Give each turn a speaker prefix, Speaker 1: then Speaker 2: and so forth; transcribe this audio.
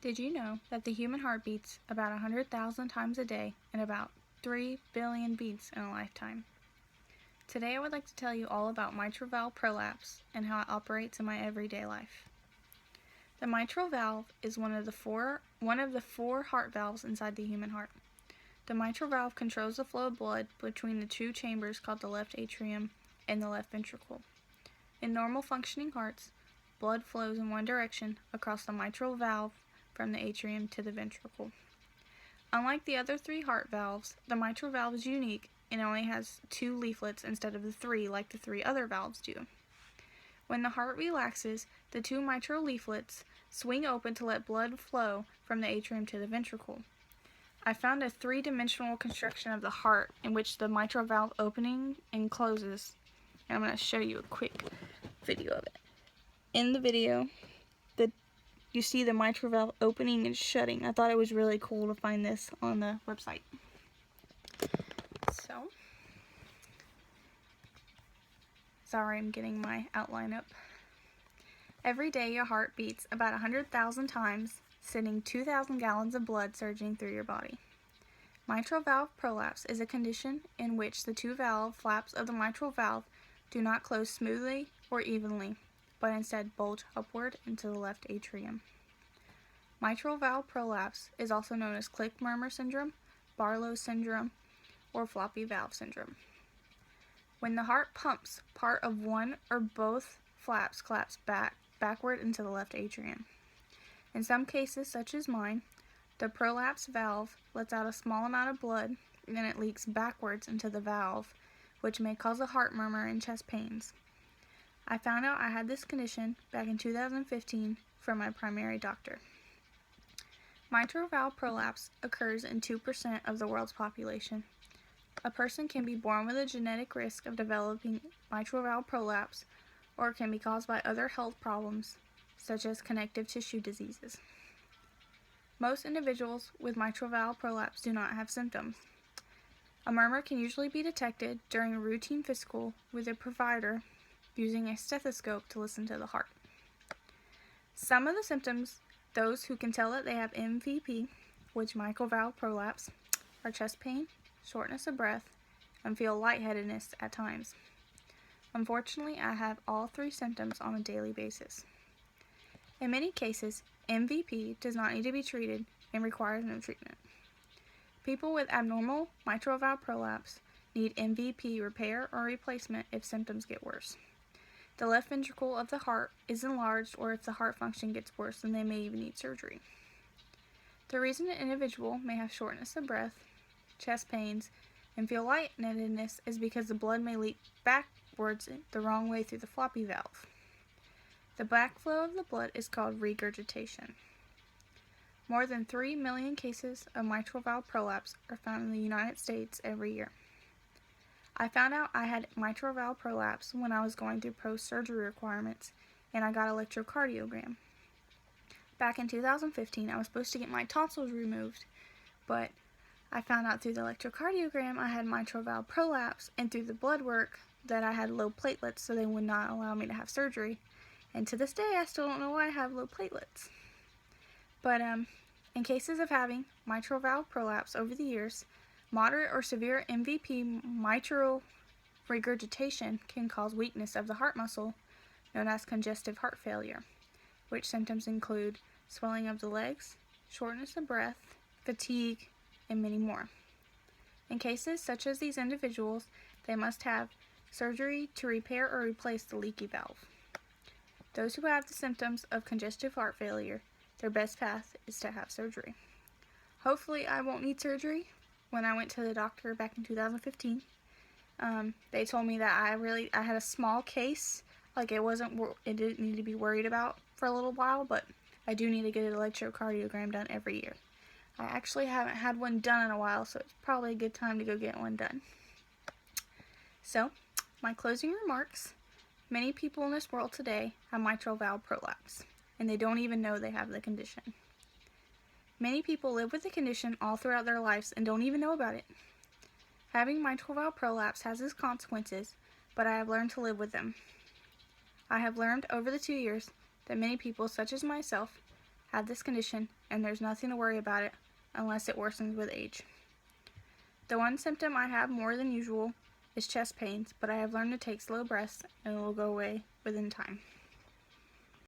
Speaker 1: Did you know that the human heart beats about 100,000 times a day and about 3 billion beats in a lifetime? Today I would like to tell you all about mitral valve prolapse and how it operates in my everyday life. The mitral valve is one of the four heart valves inside the human heart. The mitral valve controls the flow of blood between the two chambers called the left atrium and the left ventricle. In normal functioning hearts, blood flows in one direction across the mitral valve from the atrium to the ventricle. Unlike the other three heart valves, the mitral valve is unique and only has 2 leaflets instead of the 3 like the 3 other valves do. When the heart relaxes, the 2 mitral leaflets swing open to let blood flow from the atrium to the ventricle. I found a 3-dimensional construction of the heart in which the mitral valve opening and closes, and I'm going to show you a quick video of it. In the video, you see the mitral valve opening and shutting. I thought it was really cool to find this on the website. So, sorry, I'm getting my outline up. Every day your heart beats about 100,000 times, sending 2,000 gallons of blood surging through your body. Mitral valve prolapse is a condition in which the 2 valve flaps of the mitral valve do not close smoothly or evenly, but instead bulge upward into the left atrium. Mitral valve prolapse is also known as Klick-Murmer syndrome, Barlow syndrome, or floppy valve syndrome. When the heart pumps, part of one or both flaps collapse backward into the left atrium. In some cases, such as mine, the prolapse valve lets out a small amount of blood and then it leaks backwards into the valve, which may cause a heart murmur and chest pains. I found out I had this condition back in 2015 from my primary doctor. Mitral valve prolapse occurs in 2% of the world's population. A person can be born with a genetic risk of developing mitral valve prolapse, or it can be caused by other health problems, such as connective tissue diseases. Most individuals with mitral valve prolapse do not have symptoms. A murmur can usually be detected during a routine physical with a provider using a stethoscope to listen to the heart. Some of the symptoms, those who can tell that they have MVP, which mitral valve prolapse, are chest pain, shortness of breath, and feel lightheadedness at times. Unfortunately, I have all 3 symptoms on a daily basis. In many cases, MVP does not need to be treated and requires no treatment. People with abnormal mitral valve prolapse need MVP repair or replacement if symptoms get worse. The left ventricle of the heart is enlarged, or if the heart function gets worse, then they may even need surgery. The reason an individual may have shortness of breath, chest pains, and feel lightheadedness is because the blood may leak backwards the wrong way through the floppy valve. The backflow of the blood is called regurgitation. More than 3 million cases of mitral valve prolapse are found in the United States every year. I found out I had mitral valve prolapse when I was going through post-surgery requirements, and I got an electrocardiogram. Back in 2015, I was supposed to get my tonsils removed, but I found out through the electrocardiogram I had mitral valve prolapse, and through the blood work that I had low platelets, so they would not allow me to have surgery. And to this day, I still don't know why I have low platelets. But in cases of having mitral valve prolapse over the years, moderate or severe MVP mitral regurgitation can cause weakness of the heart muscle, known as congestive heart failure, which symptoms include swelling of the legs, shortness of breath, fatigue, and many more. In cases such as these individuals, they must have surgery to repair or replace the leaky valve. Those who have the symptoms of congestive heart failure, their best path is to have surgery. Hopefully I won't need surgery. When I went to the doctor back in 2015, they told me that I had a small case, like it didn't need to be worried about for a little while, but I do need to get an electrocardiogram done every year. I actually haven't had one done in a while, so it's probably a good time to go get one done. So, my closing remarks: many people in this world today have mitral valve prolapse, and they don't even know they have the condition. Many people live with the condition all throughout their lives and don't even know about it. Having mitral valve prolapse has its consequences, but I have learned to live with them. I have learned over the 2 years that many people, such as myself, have this condition, and there's nothing to worry about it unless it worsens with age. The one symptom I have more than usual is chest pains, but I have learned to take slow breaths and it will go away within time.